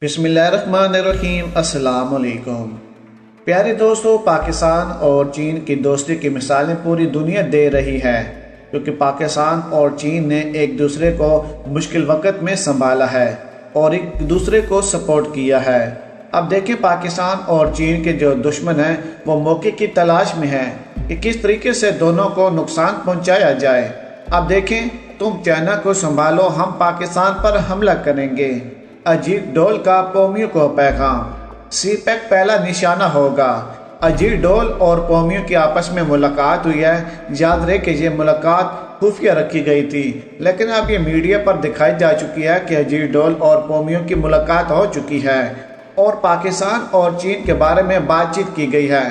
بسم اللہ الرحمن الرحیم۔ السلام علیکم پیارے دوستو، پاکستان اور چین کی دوستی کی مثالیں پوری دنیا دے رہی ہے، کیونکہ پاکستان اور چین نے ایک دوسرے کو مشکل وقت میں سنبھالا ہے اور ایک دوسرے کو سپورٹ کیا ہے۔ اب دیکھیں پاکستان اور چین کے جو دشمن ہیں وہ موقع کی تلاش میں ہیں کہ کس طریقے سے دونوں کو نقصان پہنچایا جائے۔ اب دیکھیں، تم چائنا کو سنبھالو، ہم پاکستان پر حملہ کریں گے۔ اجیت ڈول کا قومیوں کو پیغام، سی پیک پہلا نشانہ ہوگا۔ اجیت ڈول اور قومیوں کی آپس میں ملاقات ہوئی ہے۔ یاد رہے کہ یہ ملاقات خفیہ رکھی گئی تھی، لیکن اب یہ میڈیا پر دکھائی جا چکی ہے کہ اجیت ڈول اور قومیوں کی ملاقات ہو چکی ہے اور پاکستان اور چین کے بارے میں بات چیت کی گئی ہے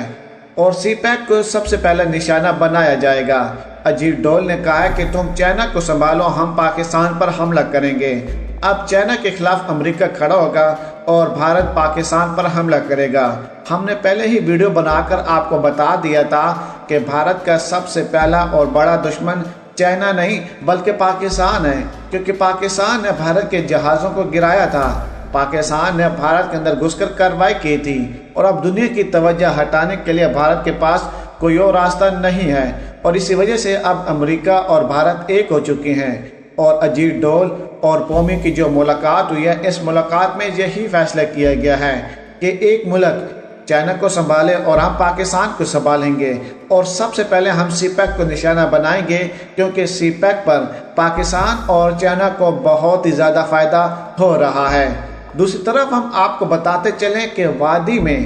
اور سی پیک کو سب سے پہلا نشانہ بنایا جائے گا۔ اجیت ڈول نے کہا ہے کہ تم چائنا کو سنبھالو، ہم پاکستان پر حملہ کریں گے۔ اب چائنا کے خلاف امریکہ کھڑا ہوگا اور بھارت پاکستان پر حملہ کرے گا۔ ہم نے پہلے ہی ویڈیو بنا کر آپ کو بتا دیا تھا کہ بھارت کا سب سے پہلا اور بڑا دشمن چائنا نہیں بلکہ پاکستان ہے، کیونکہ پاکستان نے بھارت کے جہازوں کو گرایا تھا۔ پاکستان نے بھارت کے اندر گھس کر کارروائی کی تھی اور اب دنیا کی توجہ ہٹانے کے لیے بھارت کے پاس کوئی اور راستہ نہیں ہے، اور اسی وجہ سے اب امریکہ اور بھارت ایک ہو چکے ہیں۔ اور اجیت ڈول اور قومی کی جو ملاقات ہوئی ہے، اس ملاقات میں یہی فیصلہ کیا گیا ہے کہ ایک ملک چائنا کو سنبھالے اور ہم پاکستان کو سنبھالیں گے، اور سب سے پہلے ہم سی پیک کو نشانہ بنائیں گے، کیونکہ سی پیک پر پاکستان اور چائنا کو بہت ہی زیادہ فائدہ ہو رہا ہے۔ دوسری طرف ہم آپ کو بتاتے چلیں کہ وادی میں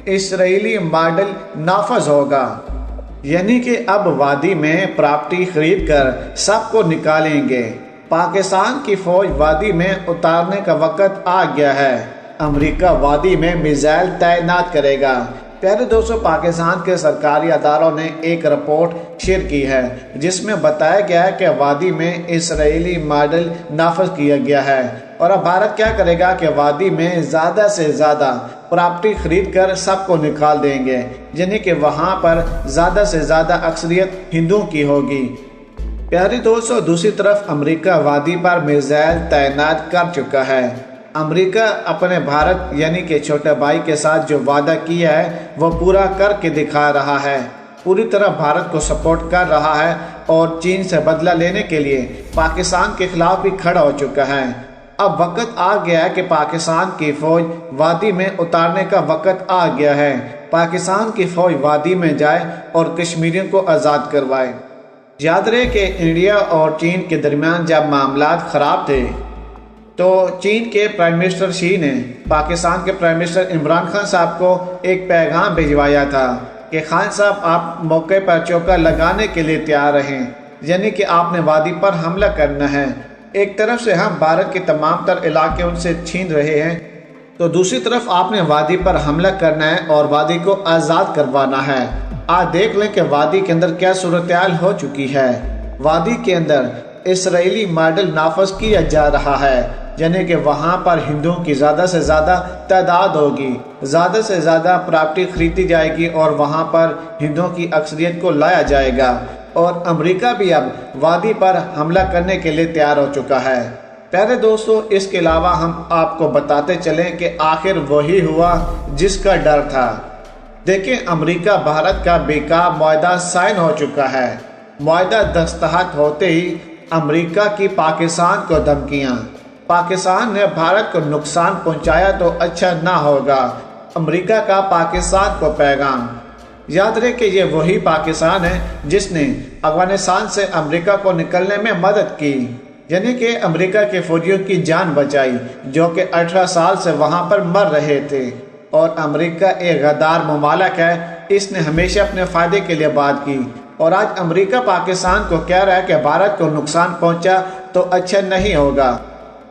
اسرائیلی ماڈل نافذ ہوگا، یعنی کہ اب وادی میں پراپرٹی خرید کر سب کو نکالیں گے۔ پاکستان کی فوج وادی میں اتارنے کا وقت آ گیا ہے۔ امریکہ وادی میں میزائل تعینات کرے گا۔ پیارے دوستو، پاکستان کے سرکاری اداروں نے ایک رپورٹ شیئر کی ہے جس میں بتایا گیا ہے کہ وادی میں اسرائیلی ماڈل نافذ کیا گیا ہے، اور اب بھارت کیا کرے گا کہ وادی میں زیادہ سے زیادہ پراپرٹی خرید کر سب کو نکال دیں گے، یعنی کہ وہاں پر زیادہ سے زیادہ اکثریت ہندوؤں کی ہوگی۔ پیارے دوستو، دوسری طرف امریکہ وادی پر میزائل تعینات کر چکا ہے۔ امریکہ اپنے بھارت یعنی کہ چھوٹے بھائی کے ساتھ جو وعدہ کیا ہے وہ پورا کر کے دکھا رہا ہے، پوری طرح بھارت کو سپورٹ کر رہا ہے اور چین سے بدلہ لینے کے لیے پاکستان کے خلاف بھی کھڑا ہو چکا ہے۔ اب وقت آ گیا ہے کہ پاکستان کی فوج وادی میں اتارنے کا وقت آ گیا ہے۔ پاکستان کی فوج وادی میں جائے اور کشمیریوں کو آزاد کروائے۔ یاد رہے کہ انڈیا اور چین کے درمیان جب معاملات خراب تھے تو چین کے پرائم منسٹر شی نے پاکستان کے پرائم منسٹر عمران خان صاحب کو ایک پیغام بھجوایا تھا کہ خان صاحب آپ موقع پر چوکا لگانے کے لیے تیار رہیں، یعنی کہ آپ نے وادی پر حملہ کرنا ہے۔ ایک طرف سے ہم بھارت کے تمام تر علاقے ان سے چھین رہے ہیں، تو دوسری طرف آپ نے وادی پر حملہ کرنا ہے اور وادی کو آزاد کروانا ہے۔ آج دیکھ لیں کہ وادی کے اندر کیا صورتحال ہو چکی ہے۔ وادی کے اندر اسرائیلی ماڈل نافذ کیا جا رہا ہے، یعنی کہ وہاں پر ہندوؤں کی زیادہ سے زیادہ تعداد ہوگی، زیادہ سے زیادہ پراپرٹی خریدی جائے گی اور وہاں پر ہندوؤں کی اکثریت کو لایا جائے گا، اور امریکہ بھی اب وادی پر حملہ کرنے کے لیے تیار ہو چکا ہے۔ پیارے دوستو، اس کے علاوہ ہم آپ کو بتاتے چلیں کہ آخر وہی ہوا جس کا ڈر تھا۔ دیکھیں، امریکہ بھارت کا بیکار معاہدہ سائن ہو چکا ہے۔ معاہدہ دستخط ہوتے ہی امریکہ کی پاکستان کو دھمکیاں، پاکستان نے بھارت کو نقصان پہنچایا تو اچھا نہ ہوگا، امریکہ کا پاکستان کو پیغام۔ یاد رہے کہ یہ وہی پاکستان ہے جس نے افغانستان سے امریکہ کو نکلنے میں مدد کی، یعنی کہ امریکہ کے فوجیوں کی جان بچائی جو کہ 18 سال سے وہاں پر مر رہے تھے۔ اور امریکہ ایک غدار ممالک ہے، اس نے ہمیشہ اپنے فائدے کے لیے بات کی، اور آج امریکہ پاکستان کو کہہ رہا ہے کہ بھارت کو نقصان پہنچا تو اچھا نہیں ہوگا،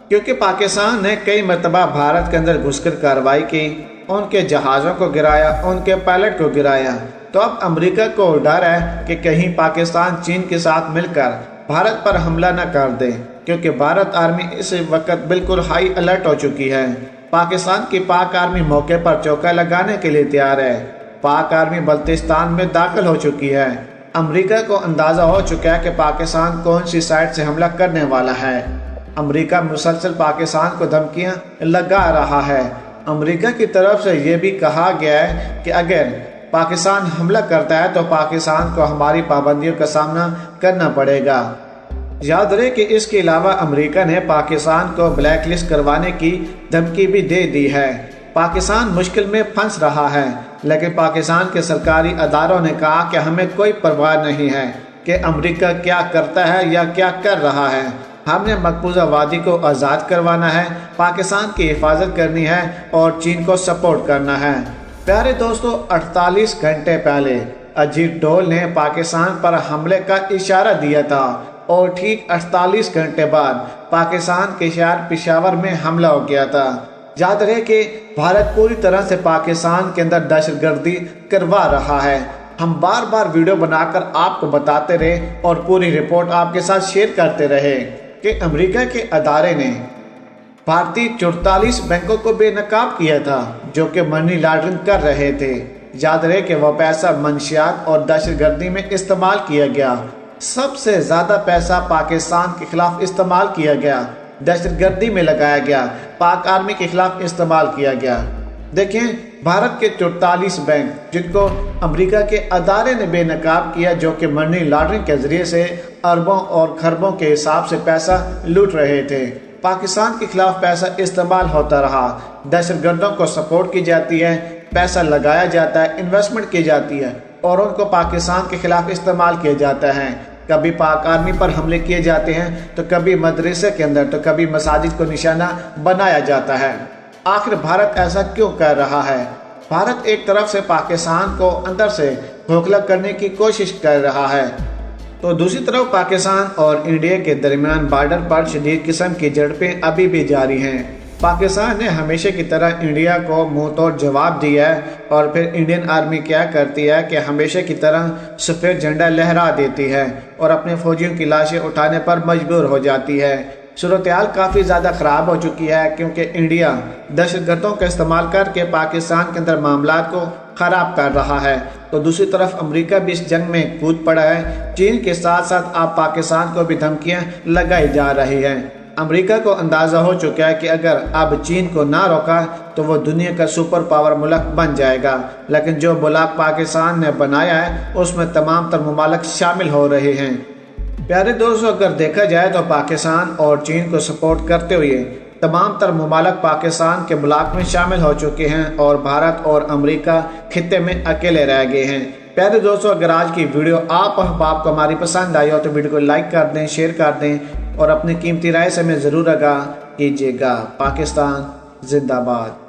کیونکہ پاکستان نے کئی مرتبہ بھارت کے اندر گھس کر کارروائی کی، ان کے جہازوں کو گرایا، ان کے پائلٹ کو گرایا۔ تو اب امریکہ کو ڈر ہے کہ کہیں پاکستان چین کے ساتھ مل کر بھارت پر حملہ نہ کر دے، کیونکہ بھارت آرمی اس وقت بالکل ہائی الرٹ ہو چکی ہے۔ پاکستان کی پاک آرمی موقع پر چوکا لگانے کے لیے تیار ہے۔ پاک آرمی بلتستان میں داخل ہو چکی ہے۔ امریکہ کو اندازہ ہو چکا ہے کہ پاکستان کون سی سائٹ سے حملہ کرنے والا ہے۔ امریکہ مسلسل پاکستان کو دھمکیاں لگا رہا ہے۔ امریکہ کی طرف سے یہ بھی کہا گیا ہے کہ اگر پاکستان حملہ کرتا ہے تو پاکستان کو ہماری پابندیوں کا سامنا کرنا پڑے گا۔ یاد رہے کہ اس کے علاوہ امریکہ نے پاکستان کو بلیک لسٹ کروانے کی دھمکی بھی دے دی ہے۔ پاکستان مشکل میں پھنس رہا ہے، لیکن پاکستان کے سرکاری اداروں نے کہا کہ ہمیں کوئی پرواہ نہیں ہے کہ امریکہ کیا کرتا ہے یا کیا کر رہا ہے۔ ہم نے مقبوضہ وادی کو آزاد کروانا ہے، پاکستان کی حفاظت کرنی ہے اور چین کو سپورٹ کرنا ہے۔ پیارے دوستو، 48 گھنٹے پہلے اجیت ڈول نے پاکستان پر حملے کا اشارہ دیا تھا اور ٹھیک 48 گھنٹے بعد پاکستان کے شہر پشاور میں حملہ ہو گیا تھا۔ یاد رہے کہ بھارت پوری طرح سے پاکستان کے اندر دہشت گردی کروا رہا ہے۔ ہم بار بار ویڈیو بنا کر آپ کو بتاتے رہے اور پوری رپورٹ آپ کے ساتھ شیئر کرتے رہے کہ امریکہ کے ادارے نے بھارتی 44 بینکوں کو بے نقاب کیا تھا جو کہ منی لانڈرنگ کر رہے تھے۔ یاد رہے کہ وہ پیسہ منشیات اور دہشت گردی میں استعمال کیا گیا۔ سب سے زیادہ پیسہ پاکستان کے خلاف استعمال کیا گیا، دہشت گردی میں لگایا گیا، پاک آرمی کے خلاف استعمال کیا گیا۔ دیکھیں، بھارت کے 44 بینک جن کو امریکہ کے ادارے نے بے نقاب کیا، جو کہ منی لانڈرنگ کے ذریعے سے اربوں اور کھربوں کے حساب سے پیسہ لوٹ رہے تھے۔ پاکستان کے خلاف پیسہ استعمال ہوتا رہا، دہشت گردوں کو سپورٹ کی جاتی ہے، پیسہ لگایا جاتا ہے، انویسٹمنٹ کی جاتی ہے اور ان کو پاکستان کے خلاف استعمال کیا جاتا ہے۔ کبھی پاک آرمی پر حملے کیے جاتے ہیں تو کبھی مدرسے کے اندر تو کبھی مساجد کو نشانہ بنایا جاتا ہے۔ آخر بھارت ایسا کیوں کر رہا ہے؟ بھارت ایک طرف سے پاکستان کو اندر سے کھوکھلا کرنے کی کوشش کر رہا ہے تو دوسری طرف پاکستان اور انڈیا کے درمیان بارڈر پر شدید قسم کی جھڑپیں ابھی بھی جاری ہیں۔ پاکستان نے ہمیشہ کی طرح انڈیا کو منہ توڑ جواب دیا ہے اور پھر انڈین آرمی کیا کرتی ہے کہ ہمیشہ کی طرح سفید جھنڈا لہرا دیتی ہے اور اپنے فوجیوں کی لاشیں اٹھانے پر مجبور ہو جاتی ہے۔ صورتحال کافی زیادہ خراب ہو چکی ہے کیونکہ انڈیا دہشت گردوں کا استعمال کر کے پاکستان کے اندر معاملات کو خراب کر رہا ہے تو دوسری طرف امریکہ بھی اس جنگ میں کود پڑا ہے۔ چین کے ساتھ ساتھ اب پاکستان کو بھی دھمکیاں لگائی جا رہی ہیں۔ امریکہ کو اندازہ ہو چکا ہے کہ اگر اب چین کو نہ روکا تو وہ دنیا کا سپر پاور ملک بن جائے گا، لیکن جو بلاک پاکستان نے بنایا ہے اس میں تمام تر ممالک شامل ہو رہے ہیں۔ پیارے دوستو، اگر دیکھا جائے تو پاکستان اور چین کو سپورٹ کرتے ہوئے تمام تر ممالک پاکستان کے بلاک میں شامل ہو چکے ہیں اور بھارت اور امریکہ خطے میں اکیلے رہ گئے ہیں۔ پیارے دوستو، اگر آج کی ویڈیو آپ کو ہماری پسند آئی ہو تو ویڈیو کو لائک کر دیں، شیئر کر دیں اور اپنی قیمتی رائے سے ہمیں ضرور آگاہ کیجیے گا۔ پاکستان زندہ باد۔